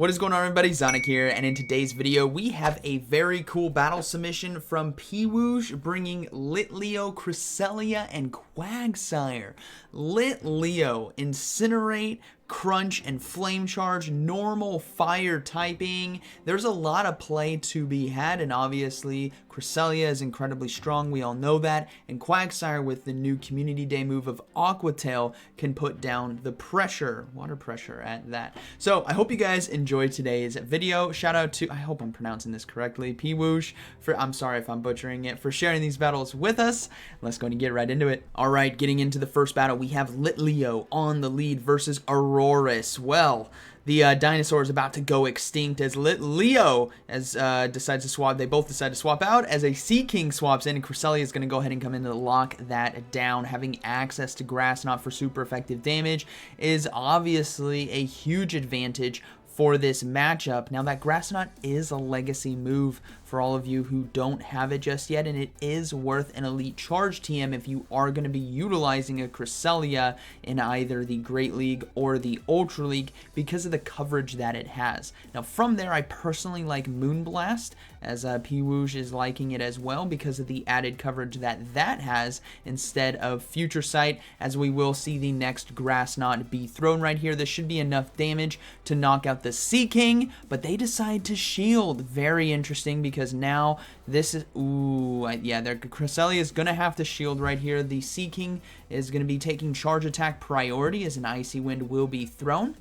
What is going on, everybody? ZyoniK here, and in today's video we have a very cool battle submission from Pewoosh bringing Litleo, Cresselia, and Quagsire. Litleo, Incinerate, Crunch, and Flame Charge, normal fire typing. There's a lot of play to be had, and obviously Cresselia is incredibly strong, we all know that, and Quagsire with the new Community Day move of Aqua Tail can put down the pressure, water pressure at that. So I hope you guys enjoyed today's video. Shout out to, I hope I'm pronouncing this correctly, Pewoosh, for, I'm sorry if I'm butchering it, for sharing these battles with us. Let's go and get right into it. Alright, getting into the first battle, we have Litleo on the lead versus Aurorus. Well, the dinosaur is about to go extinct as Litleo decides to swap. They both decide to swap out as a Sea King swaps in, and Cresselia is going to go ahead and come in to lock that down. Having access to Grass Knot for super effective damage is obviously a huge advantage for this matchup. Now, that Grass Knot is a legacy move for all of you who don't have it just yet, and it is worth an elite charge TM if you are going to be utilizing a Cresselia in either the Great League or the Ultra League because of the coverage that it has. Now, from there, I personally like Moonblast, as Pewoosh is liking it as well because of the added coverage that that has instead of Future Sight, as we will see the next Grass Knot be thrown right here. This should be enough damage to knock out the Sea King, but they decide to shield. Very interesting, because now this is, yeah, their Cresselia is going to have to shield right here. The Sea King is going to be taking charge attack priority as an Icy Wind will be thrown.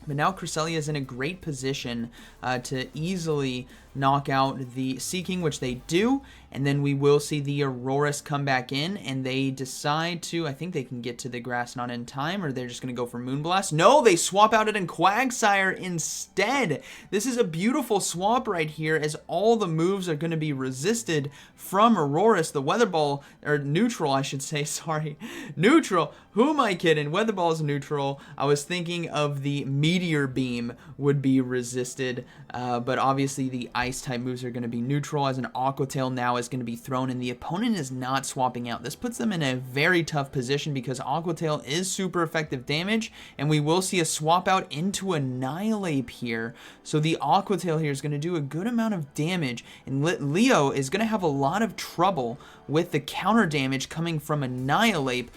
But now Cresselia is in a great position to easily knock out the Sea King, which they do, and then we will see the Aurorus come back in, and they decide to, I think they can get to the Grass Knot in time, or they're just going to go for Moonblast. No, they swap out it in Quagsire instead. This is a beautiful swap right here, as all the moves are going to be resisted from Aurorus. The Weather Ball, or neutral, I should say, sorry, neutral. Who am I kidding? Weather Ball is neutral. I was thinking of the Meteor Beam would be resisted, but obviously the Ice type moves are going to be neutral, as an Aqua Tail now is going to be thrown, and the opponent is not swapping out. This puts them in a very tough position because Aqua Tail is super effective damage, and we will see a swap out into Annihilate here. So the Aqua Tail here is going to do a good amount of damage, and Litleo is going to have a lot of trouble with the counter damage coming from Annihilate.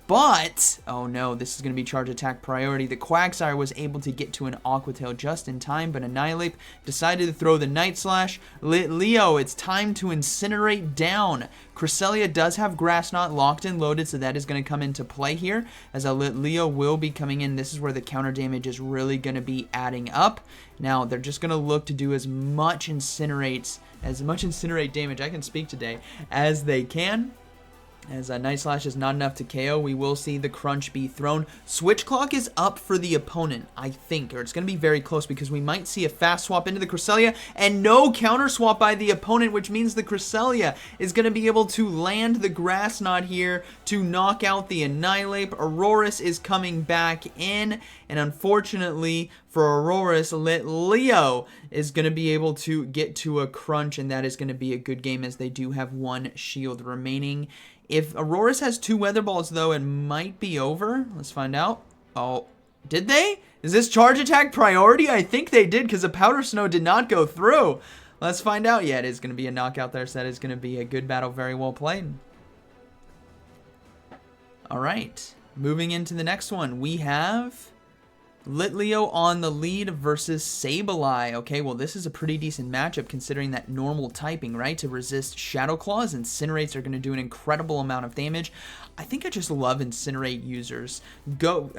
But, oh no, this is going to be charge attack priority. The Quagsire was able to get to an Aqua Tail just in time, but Annihilate decided to throw the Night Slash. Litleo, it's time to incinerate down. Cresselia does have Grass Knot locked and loaded, so that is going to come into play here, as a Litleo will be coming in. This is where the counter damage is really going to be adding up. Now, they're just going to look to do as much incinerate damage, I can speak today, as they can. As Night Slash is not enough to KO, we will see the Crunch be thrown. Switch Clock is up for the opponent, I think, or it's going to be very close because we might see a fast swap into the Cresselia and no counter swap by the opponent, which means the Cresselia is going to be able to land the Grass Knot here to knock out the Annihilate. Aurorus is coming back in, and unfortunately for Aurorus, Litleo is going to be able to get to a Crunch, and that is going to be a good game as they do have one shield remaining. If Aurorus has two Weather Balls, though, it might be over. Let's find out. Oh, did they? Is this charge attack priority? I think they did, because the Powder Snow did not go through. Let's find out. Yeah, it is going to be a knockout there, so that is going to be a good battle. Very well played. All right. Moving into the next one, we have Litleo on the lead versus Sableye. Okay, well, this is a pretty decent matchup considering that normal typing, right? To resist Shadow Claws, Incinerates are going to do an incredible amount of damage. I think I just love Incinerate users.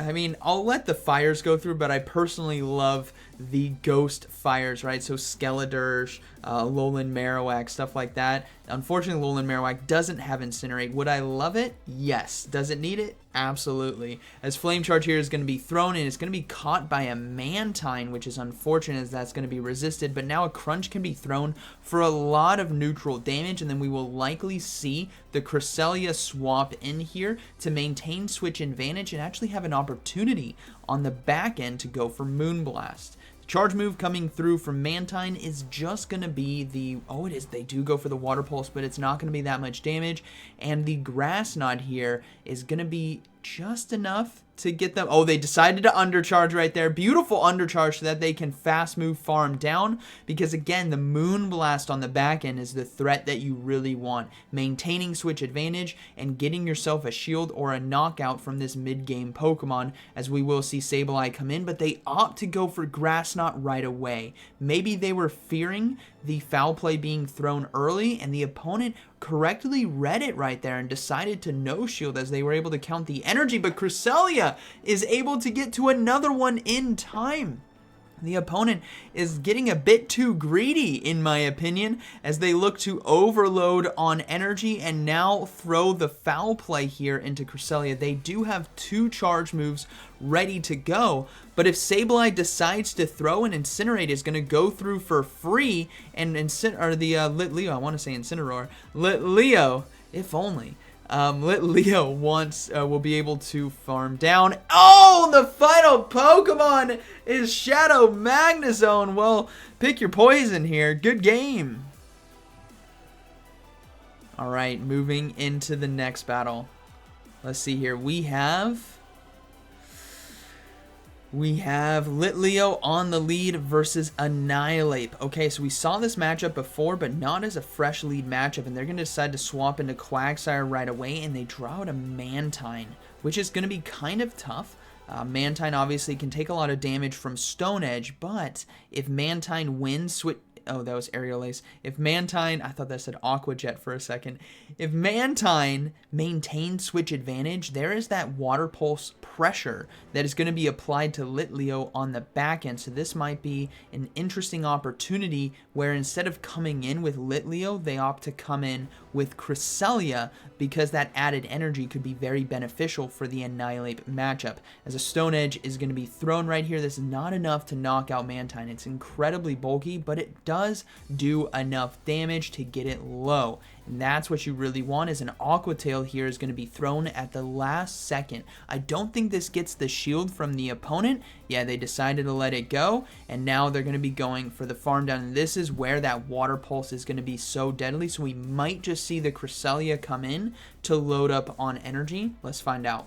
I mean, I'll let the fires go through, but I personally love the ghost fires, right? So Skeledirge, Alolan Marowak, stuff like that. Unfortunately, Alolan Marowak doesn't have Incinerate. Would I love it? Yes. Does it need it? Absolutely. As Flame Charge here is going to be thrown, and it's going to be caught by a Mantine, which is unfortunate as that's going to be resisted, but now a Crunch can be thrown for a lot of neutral damage, and then we will likely see the Cresselia swap in here to maintain switch advantage and actually have an opportunity on the back end to go for Moonblast. Charge move coming through from Mantine is just going to be the, oh, it is, they do go for the Water Pulse, but it's not going to be that much damage, and the Grass Knot here is going to be just enough to get them. Oh, they decided to undercharge right there. Beautiful undercharge so that they can fast move farm down, because again, the Moonblast on the back end is the threat that you really want. Maintaining switch advantage and getting yourself a shield or a knockout from this mid-game Pokemon, as we will see Sableye come in, but they opt to go for Grass Knot right away. Maybe they were fearing the foul play being thrown early, and the opponent correctly read it right there and decided to no shield as they were able to count the energy, but Cresselia is able to get to another one in time. The opponent is getting a bit too greedy, in my opinion, as they look to overload on energy and now throw the foul play here into Cresselia. They do have 2 charge moves ready to go, but if Sableye decides to throw an Incinerate, is going to go through for free, and Litleo, I want to say Incineroar, Litleo, if only. Litleo will be able to farm down. Oh, the final Pokemon is Shadow Magnezone. Well, pick your poison here. Good game. All right, moving into the next battle. Let's see here. We have Litleo on the lead versus Annihilape. Okay, so we saw this matchup before, but not as a fresh lead matchup, and they're going to decide to swap into Quagsire right away, and they draw out a Mantine, which is going to be kind of tough. Mantine obviously can take a lot of damage from Stone Edge, but if Mantine wins, oh, that was Aerial Ace. If Mantine, I thought that said Aqua Jet for a second. If Mantine maintains switch advantage, there is that Water Pulse pressure that is going to be applied to Litleo on the back end. So this might be an interesting opportunity where instead of coming in with Litleo, they opt to come in with Cresselia, because that added energy could be very beneficial for the Annihilape matchup. As a Stone Edge is going to be thrown right here, this is not enough to knock out Mantine. It's incredibly bulky, but it does do enough damage to get it low. And that's what you really want, is an Aqua Tail here is going to be thrown at the last second. I don't think this gets the shield from the opponent. Yeah, they decided to let it go, and now they're going to be going for the farm down. And this is where that Water Pulse is going to be so deadly, so we might just see the Cresselia come in to load up on energy. Let's find out.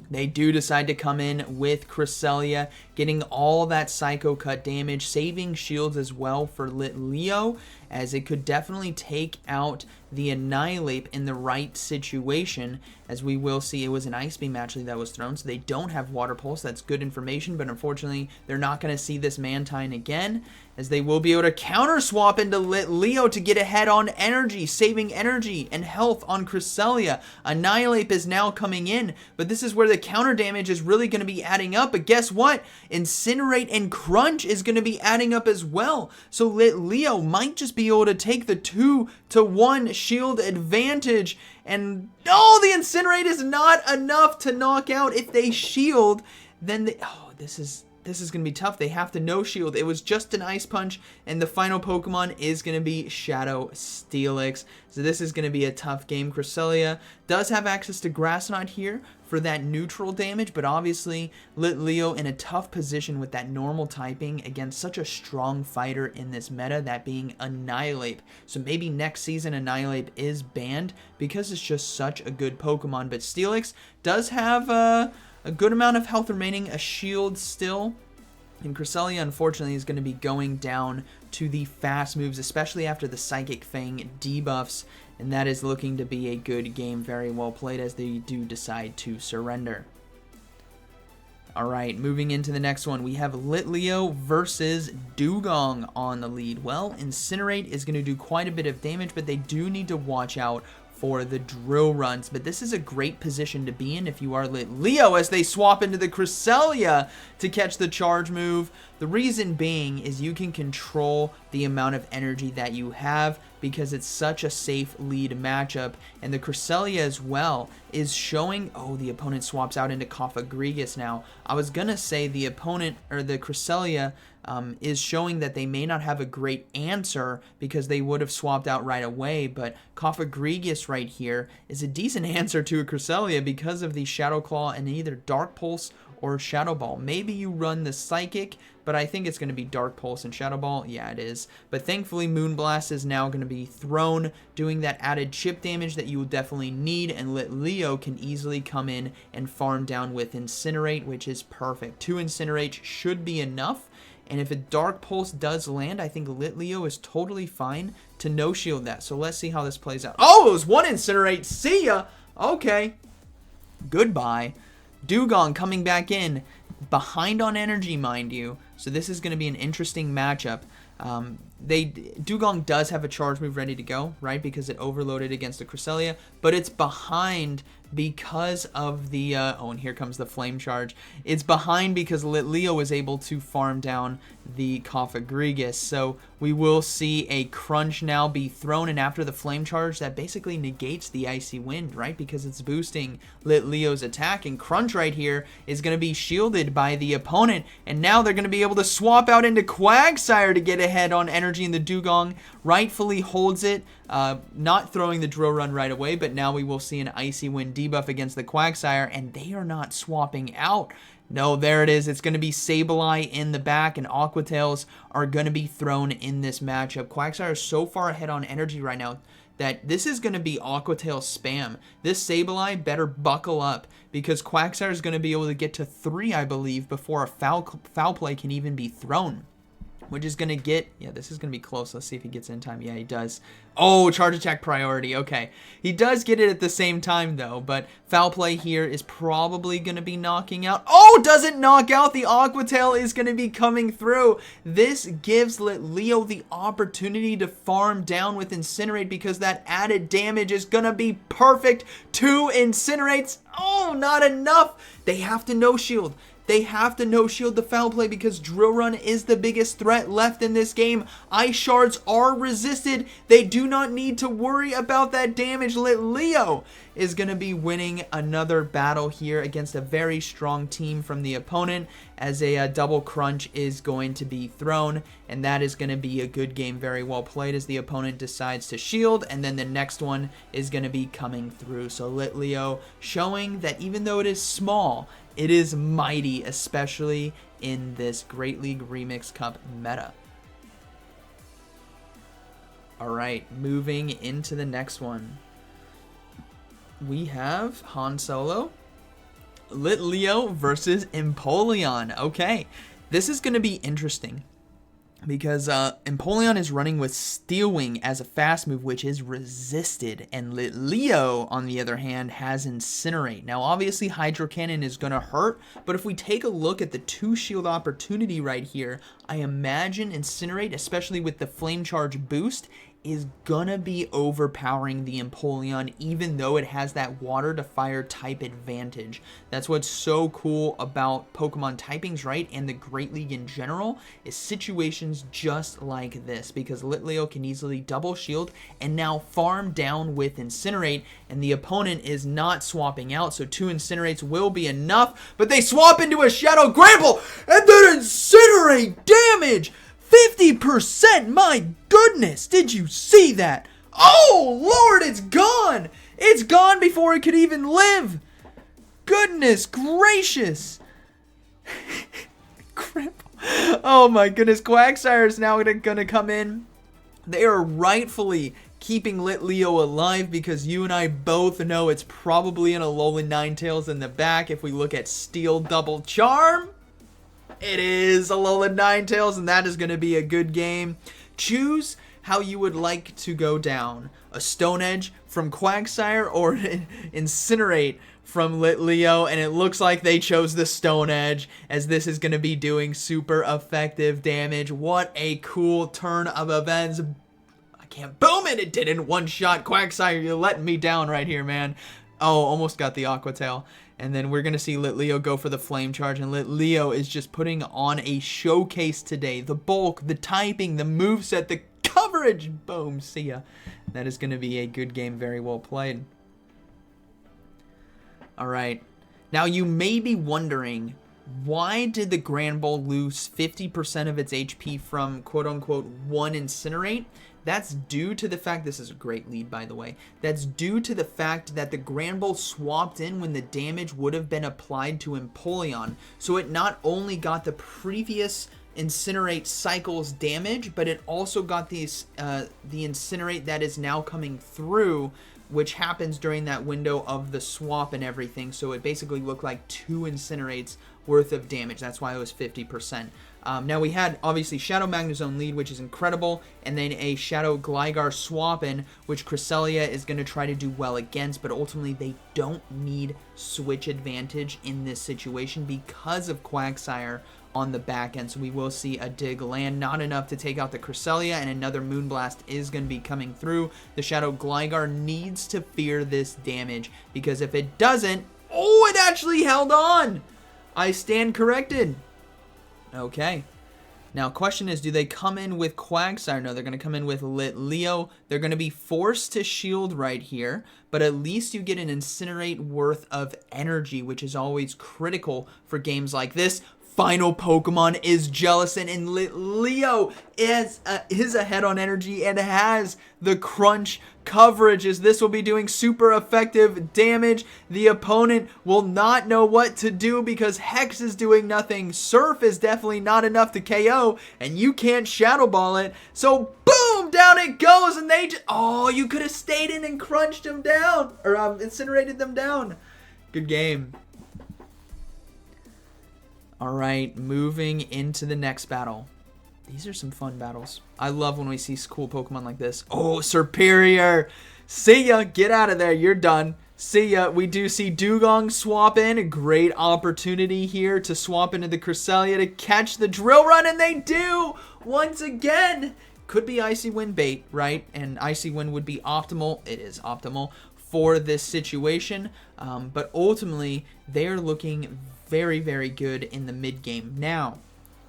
They do decide to come in with Cresselia, getting all that Psycho Cut damage, saving shields as well for Litleo, as it could definitely take out the Annihilape in the right situation. As we will see, it was an Ice Beam actually that was thrown, so they don't have Water Pulse. That's good information, but unfortunately, they're not going to see this Mantine again, as they will be able to counter swap into Litleo to get ahead on energy, saving energy and health on Cresselia. Annihilape is now coming in, but this is where the counter damage is really going to be adding up. But guess what? Incinerate and Crunch is going to be adding up as well. So Litleo might just be able to take the 2-to-1 shield advantage. And no, the Incinerate is not enough to knock out. If they shield, then this is going to be tough. They have to no shield. It was just an Ice Punch, and the final Pokemon is going to be Shadow Steelix. So this is going to be a tough game. Cresselia does have access to Grass Knot here for that neutral damage, but obviously Litleo in a tough position with that normal typing against such a strong fighter in this meta, that being Annihilape. So maybe next season Annihilape is banned because it's just such a good Pokemon, but Steelix does have a good amount of health remaining, a shield still, and Cresselia unfortunately is going to be going down to the fast moves, especially after the Psychic Fang debuffs, and that is looking to be a good game. Very well played, as they do decide to surrender. Alright, moving into the next one, we have Litleo versus Dugong on the lead. Well, Incinerate is going to do quite a bit of damage, but they do need to watch out for the drill runs. But this is a great position to be in if you are Litleo, as they swap into the Cresselia to catch the charge move. The reason being is you can control the amount of energy that you have, because it's such a safe lead matchup. And the Cresselia as well is showing, oh, the opponent swaps out into Cofagrigus now. I was gonna say the opponent, or the Cresselia, is showing that they may not have a great answer because they would have swapped out right away, but Cofagrigus right here is a decent answer to a Cresselia because of the Shadow Claw and either Dark Pulse or Shadow Ball. Maybe you run the Psychic, but I think it's going to be Dark Pulse and Shadow Ball. Yeah, it is. But thankfully, Moonblast is now going to be thrown, doing that added chip damage that you will definitely need, and Litleo can easily come in and farm down with Incinerate, which is perfect. 2 Incinerate should be enough. And if a Dark Pulse does land, I think Litleo is totally fine to no-shield that. So let's see how this plays out. Oh, it was 1 Incinerate. See ya. Okay. Goodbye. Dewgong coming back in. Behind on energy, mind you. So this is going to be an interesting matchup. Dewgong does have a charge move ready to go, right? Because it overloaded against the Cresselia. But it's behind because of the... oh, and here comes the Flame Charge. It's behind because Litleo was able to farm down the Cofagrigus. So we will see a Crunch now be thrown. And after the Flame Charge, that basically negates the Icy Wind, right? Because it's boosting Litleo's attack. And Crunch right here is going to be shielded by the opponent. And now they're going to be able to swap out into Quagsire to get ahead on energy. And the Dewgong rightfully holds it. Not throwing the Drill Run right away, but now we will see an Icy Wind debuff against the Quagsire, and they are not swapping out. No, there it is. It's going to be Sableye in the back, and Aqua Tails are going to be thrown in this matchup. Quagsire is so far ahead on energy right now that this is going to be Aqua Tails spam. This Sableye better buckle up, because Quagsire is going to be able to get to 3, I believe, before a foul play can even be thrown. Which is going to get... yeah, this is going to be close. Let's see if he gets in time. Yeah, he does. Oh, charge attack priority. Okay. He does get it at the same time, though. But foul play here is probably going to be knocking out... oh, doesn't knock out. The Aqua Tail is going to be coming through. This gives Litleo the opportunity to farm down with Incinerate, because that added damage is going to be perfect. 2 Incinerates. Oh, not enough. They have to no-shield. They have to no-shield the foul play because Drill Run is the biggest threat left in this game. Ice Shards are resisted. They do not need to worry about that damage. Litleo is going to be winning another battle here against a very strong team from the opponent, as a double Crunch is going to be thrown, and that is going to be a good game, very well played, as the opponent decides to shield, and then the next one is going to be coming through. So Litleo showing that even though it is small, it is mighty, especially in this Great League Remix Cup meta. Alright, moving into the next one. We have Han Solo, Litleo versus Empoleon. Okay, this is going to be interesting, because Empoleon is running with Steel Wing as a fast move, which is resisted, and Litleo, on the other hand, has Incinerate. Now, obviously, Hydro Cannon is going to hurt, but if we take a look at the 2-shield opportunity right here, I imagine Incinerate, especially with the Flame Charge boost, is gonna be overpowering the Empoleon, even though it has that water to fire type advantage. That's what's so cool about Pokemon typings, right? And the Great League in general, is situations just like this, because Litleo can easily double shield and now farm down with Incinerate, and the opponent is not swapping out, so 2 Incinerates will be enough, but they swap into a Shadow Gramble, and then Incinerate damage! 50%! My goodness! Did you see that? Oh, Lord, it's gone! It's gone before it could even live! Goodness gracious! Oh my goodness, Quagsire is now gonna come in. They are rightfully keeping Litleo alive, because you and I both know it's probably an Alolan Ninetales in the back if we look at Steel Double Charm. It is Alolan Ninetales, and that is going to be a good game. Choose how you would like to go down. A Stone Edge from Quagsire or Incinerate from Litleo, and it looks like they chose the Stone Edge, as this is going to be doing super effective damage. What a cool turn of events. I can't boom it! It didn't one-shot. Quagsire, you're letting me down right here, man. Oh, almost got the Aqua Tail. And then we're going to see Litleo go for the Flame Charge. And Litleo is just putting on a showcase today. The bulk, the typing, the moveset, the coverage. Boom. See ya. That is going to be a good game. Very well played. Alright. Now you may be wondering, Why did the Grand Bull lose 50% of its HP from quote-unquote one Incinerate? That's due to the fact, this is a great lead by the way, that's due to the fact that the Grand Bull swapped in when the damage would have been applied to Empoleon. So it not only got the previous Incinerate cycle's damage, but it also got the Incinerate that is now coming through, which happens during that window of the swap and everything. So it basically looked like 2 Incinerates worth of damage. That's why it was 50%. Now we had obviously Shadow Magnezone lead, which is incredible, and then a Shadow Gligar swap in, which Cresselia is going to try to do well against, but ultimately they don't need switch advantage in this situation because of Quagsire on the back end. So we will see a dig land, not enough to take out the Cresselia, and another Moonblast is going to be coming through. The Shadow Gligar needs to fear this damage, because if it doesn't, oh, it actually held on. I stand corrected. Okay. Now, question is, do they come in with Quagsire? No, they're going to come in with Litleo. They're going to be forced to shield right here, but at least you get an Incinerate worth of energy, which is always critical for games like this. Final Pokemon is Jellicent, and Litleo is ahead on energy and has the crunch coverage, as this will be doing super effective damage. The opponent will not know what to do because Hex is doing nothing. Surf is definitely not enough to KO, and you can't Shadow Ball it. So boom, down it goes, and they just, oh, you could have stayed in and crunched them down, or incinerated them down. Good game. Alright, moving into the next battle. These are some fun battles. I love when we see cool Pokemon like this. Oh, Superior! See ya! Get out of there. You're done. See ya. We do see Dugong swap in. A great opportunity here to swap into the Cresselia to catch the Drill Run, and they do! Once again! Could be Icy Wind bait, right? And Icy Wind would be optimal. It is optimal for this situation. But ultimately, they're looking very, very good in the mid-game. Now,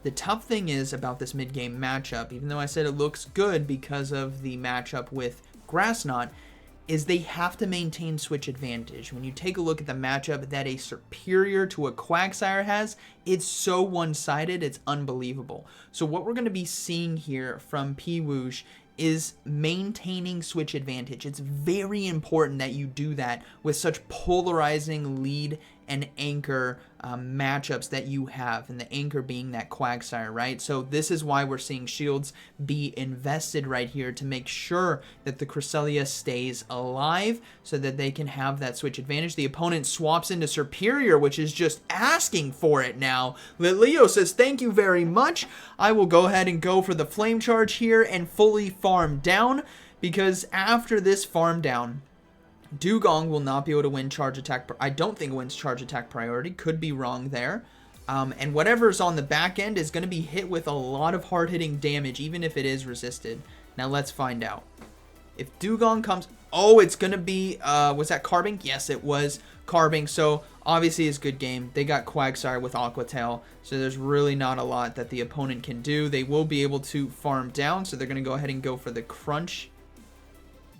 the tough thing is about this mid-game matchup, even though I said it looks good because of the matchup with Grassnot, is they have to maintain switch advantage. When you take a look at the matchup that a Superior to a Quagsire has, it's so one-sided, it's unbelievable. So what we're going to be seeing here from Pwoosh is maintaining switch advantage. It's very important that you do that with such polarizing lead and anchor matchups that you have, and the anchor being that Quagsire, right? So this is why we're seeing shields be invested right here to make sure that the Cresselia stays alive so that they can have that switch advantage. The opponent swaps into Superior, which is just asking for it now. Litleo says, thank you very much. I will go ahead and go for the Flame Charge here and fully farm down, because after this farm down, Dugong will not be able to win Charge Attack. I don't think it wins Charge Attack priority. Could be wrong there. And whatever's on the back end is going to be hit with a lot of hard-hitting damage, even if it is resisted. Now let's find out. If Dugong comes... Oh, it's going to be... was that Carbink? Yes, it was Carbink. So obviously it's a good game. They got Quagsire with Aqua Tail. So there's really not a lot that the opponent can do. They will be able to farm down. So they're going to go ahead and go for the Crunch.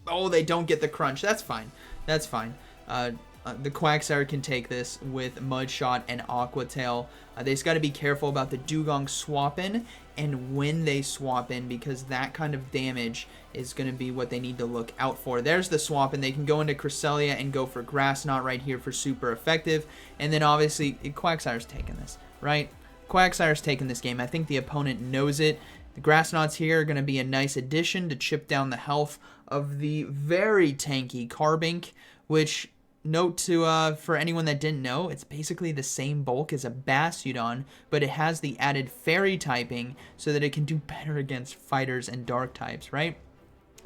Oh, they don't get the Crunch. That's fine. That's fine. The Quagsire can take this with Mud Shot and Aqua Tail. They just got to be careful about the Dugong swap in and when they swap in, because that kind of damage is going to be what they need to look out for. There's the swap, and they can go into Cresselia and go for Grass Knot right here for super effective. And then obviously Quagsire's taking this, right? Quagsire's taking this game. I think the opponent knows it. The Grass Knots here are going to be a nice addition to chip down the health of the very tanky Carbink, which, note to for anyone that didn't know, it's basically the same bulk as a Bastiodon, but it has the added fairy typing so that it can do better against fighters and dark types, right?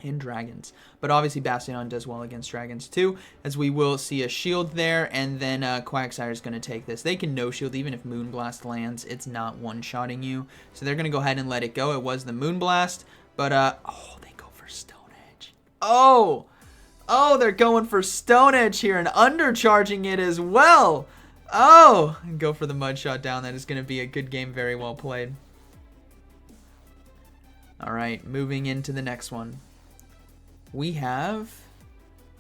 And dragons. But obviously Bastiodon does well against dragons too, as we will see a shield there, and then Quagsire is going to take this. They can no shield even if Moonblast lands. It's not one-shotting you. So they're going to go ahead and let it go. It was the Moonblast, but oh, they go for Stone Edge. Oh! Oh, they're going for Stone Edge here and undercharging it as well. Oh, and go for the Mud Shot down. That is going to be a good game. Very well played. All right, moving into the next one. We have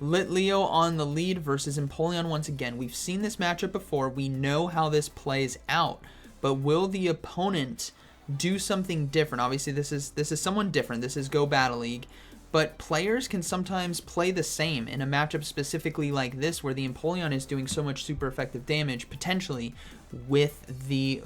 Litleo on the lead versus Empoleon once again. We've seen this matchup before. We know how this plays out. But will the opponent do something different? Obviously, this is someone different. This is Go Battle League. But players can sometimes play the same in a matchup specifically like this, where the Empoleon is doing so much super effective damage, potentially, with the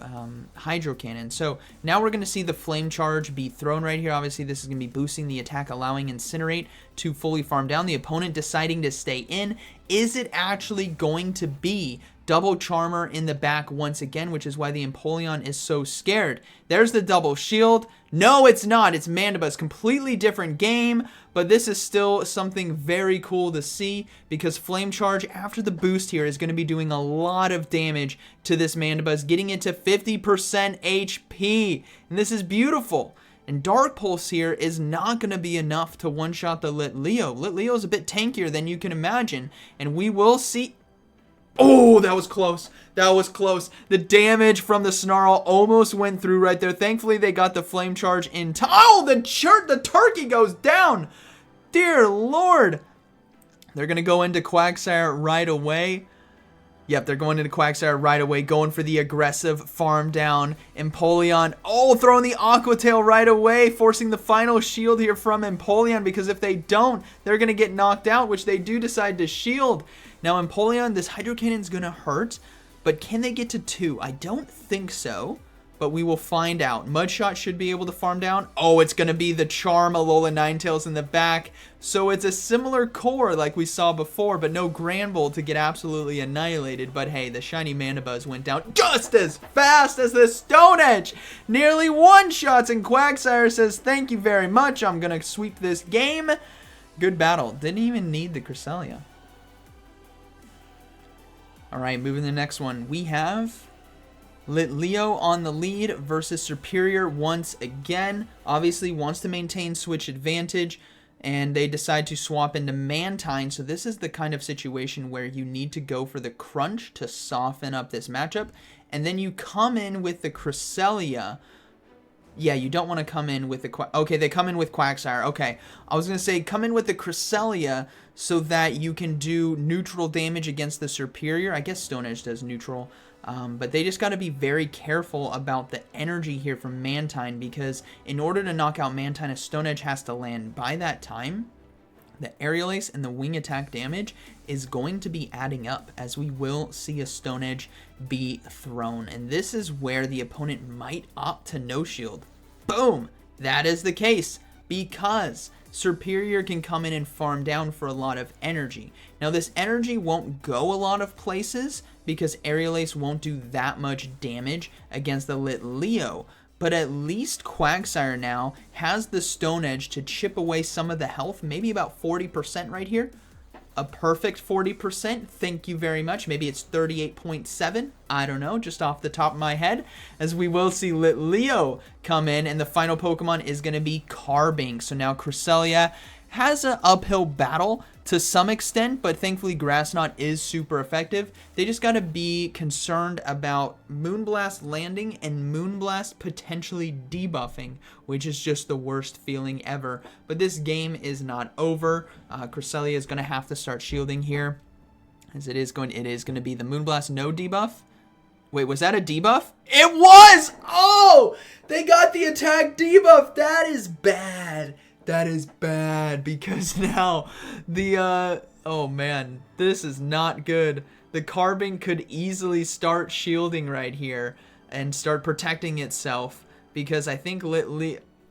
Hydro Cannon. So now we're going to see the Flame Charge be thrown right here. Obviously, this is going to be boosting the attack, allowing Incinerate to fully farm down. The opponent deciding to stay in. Is it actually going to be double Charmer in the back once again, which is why the Empoleon is so scared? There's the double shield. No, it's not. It's Mandibuzz. Completely different game, but this is still something very cool to see, because Flame Charge after the boost here is going to be doing a lot of damage to this Mandibuzz, getting it to 50% HP, and this is beautiful. And Dark Pulse here is not going to be enough to one-shot the Litleo. Litleo is a bit tankier than you can imagine, and we will see... Oh, that was close. That was close. The damage from the Snarl almost went through right there. Thankfully, they got the Flame Charge in time. Oh, the turkey goes down. Dear Lord. They're going to go into Quagsire right away. Yep, they're going into Quagsire right away, going for the aggressive farm down. Empoleon, oh, throwing the Aqua Tail right away, forcing the final shield here from Empoleon, because if they don't, they're going to get knocked out, which they do decide to shield. Now, Empoleon, this Hydro Cannon's going to hurt, but can they get to 2? I don't think so, but we will find out. Mudshot should be able to farm down. Oh, it's going to be the Charm, Alola Ninetales in the back. So it's a similar core like we saw before, but no Granbull to get absolutely annihilated. But hey, the shiny Mandibuzz went down just as fast as the Stone Edge. Nearly one-shots, and Quagsire says, thank you very much. I'm going to sweep this game. Good battle. Didn't even need the Cresselia. All right, moving to the next one. We have Litleo on the lead versus Superior once again. Obviously wants to maintain switch advantage, and they decide to swap into Mantine. So this is the kind of situation where you need to go for the crunch to soften up this matchup. And then you come in with the Cresselia. Yeah, you don't want to come in with the... Okay, they come in with Quagsire. Okay, I was going to say come in with the Cresselia so that you can do neutral damage against the Superior. I guess Stone Edge does neutral. But they just got to be very careful about the energy here from Mantine, because in order to knock out Mantine, a Stone Edge has to land. By that time, the Aerial Ace and the Wing Attack damage is going to be adding up, as we will see a Stone Edge be thrown. And this is where the opponent might opt to no shield. Boom! That is the case, because Superior can come in and farm down for a lot of energy. Now, this energy won't go a lot of places, because Aerial Ace won't do that much damage against the Litleo. But at least Quagsire now has the Stone Edge to chip away some of the health, maybe about 40% right here. A perfect 40%, thank you very much. Maybe it's 38.7, I don't know, just off the top of my head. As we will see Litleo come in, and the final Pokemon is going to be Carbink. So now Cresselia has an uphill battle to some extent, but thankfully Grass Knot is super effective. They just got to be concerned about Moonblast landing and Moonblast potentially debuffing, which is just the worst feeling ever. But this game is not over. Cresselia is going to have to start shielding here, as it is going to be the Moonblast no debuff. Wait, was that a debuff? It was! Oh! They got the attack debuff! That is bad. That is bad, because now the, oh man, this is not good. The Carbink could easily start shielding right here and start protecting itself, because I think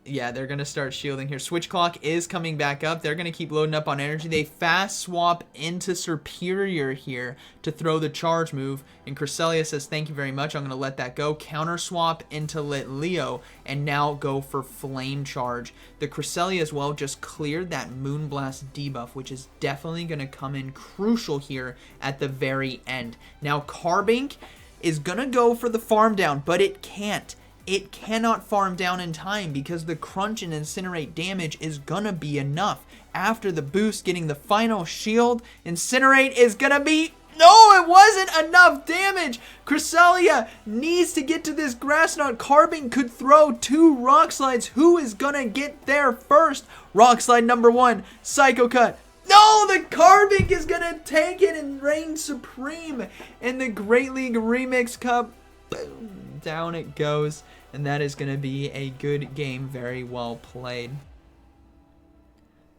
yeah, they're going to start shielding here. Switch Clock is coming back up. They're going to keep loading up on energy. They fast swap into Superior here to throw the charge move. And Cresselia says, thank you very much. I'm going to let that go. Counter swap into Litleo and now go for Flame Charge. The Cresselia as well just cleared that Moonblast debuff, which is definitely going to come in crucial here at the very end. Now Carbink is going to go for the farm down, but it can't. It cannot farm down in time, because the crunch and incinerate damage is gonna be enough. After the boost, getting the final shield, incinerate is gonna be... No, it wasn't enough damage. Cresselia needs to get to this Grass Knot. Carbink could throw 2 Rock Slides. Who is gonna get there first? Rock Slide number 1, Psycho Cut. No, the Carbink is going to take it and reign supreme in the Great League Remix Cup. Boom, down it goes. And that is going to be a good game. Very well played.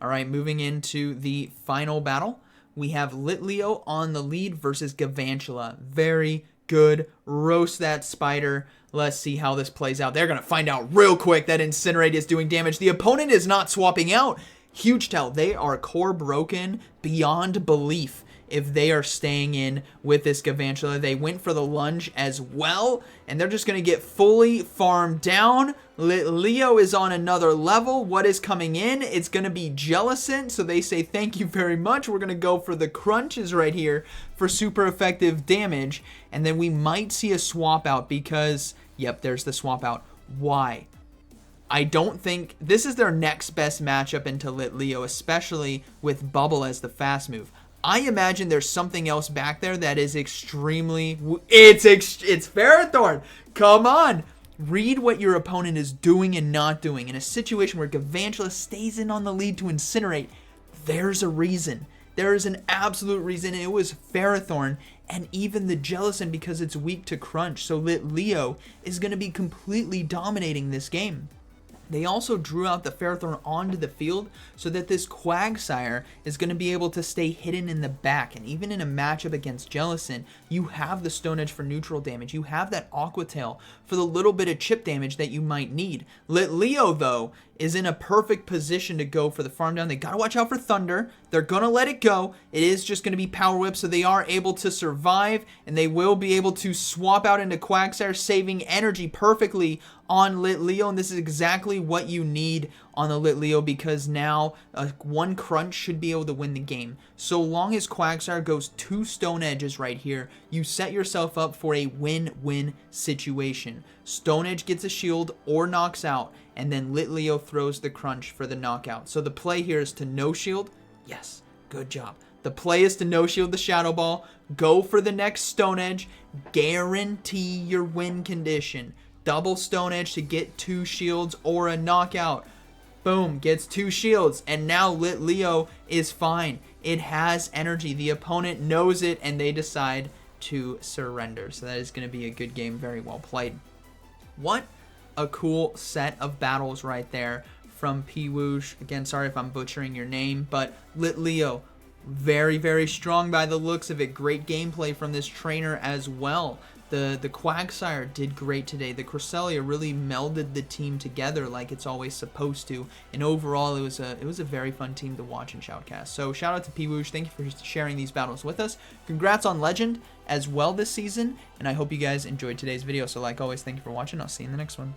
All right, moving into the final battle. We have Litleo on the lead versus Galvantula. Very good. Roast that spider. Let's see how this plays out. They're going to find out real quick that Incinerate is doing damage. The opponent is not swapping out. Huge tell. They are core broken beyond belief if they are staying in with this Galvantula. They went for the lunge as well, and they're just going to get fully farmed down. Litleo is on another level. What is coming in? It's going to be Jellicent, so they say thank you very much. We're going to go for the crunches right here for super effective damage, and then we might see a swap out because, yep, there's the swap out. Why? I don't think this is their next best matchup into Litleo, especially with Bubble as the fast move. I imagine there's something else back there that is extremely... It's Ferrothorn! Come on! Read what your opponent is doing and not doing. In a situation where Galvantula stays in on the lead to Incinerate, there's a reason. There is an absolute reason. It was Ferrothorn and even the Jellicent because it's weak to Crunch. So Litleo is going to be completely dominating this game. They also drew out the Ferrothorn onto the field so that this Quagsire is going to be able to stay hidden in the back. And even in a matchup against Jellicent, you have the Stone Edge for neutral damage. You have that Aqua Tail for the little bit of chip damage that you might need. Litleo, though, is in a perfect position to go for the farm down. They got to watch out for Thunder. They're going to let it go. It is just going to be Power Whip, so they are able to survive, and they will be able to swap out into Quagsire, saving energy perfectly on Litleo, and this is exactly what you need on the Litleo because now one crunch should be able to win the game. So long as Quagsire goes 2 Stone Edges right here, you set yourself up for a win-win situation. Stone Edge gets a shield or knocks out, and then Litleo throws the crunch for the knockout. So the play here is to no shield. Yes, good job. The play is to no shield the Shadow Ball, go for the next Stone Edge, guarantee your win condition. Double Stone Edge to get 2 shields or a knockout. Boom, gets 2 shields, and now Litleo is fine. It has energy. The opponent knows it, and they decide to surrender. So that is going to be a good game. Very well played. What a cool set of battles right there from Piwoosh. Again, sorry if I'm butchering your name, but Litleo, very, very strong by the looks of it. Great gameplay from this trainer as well. The Quagsire did great today. The Cresselia really melded the team together like it's always supposed to. And overall, it was a very fun team to watch in Shoutcast. So shout out to Piwoosh. Thank you for sharing these battles with us. Congrats on Legend as well this season. And I hope you guys enjoyed today's video. So like always, thank you for watching. I'll see you in the next one.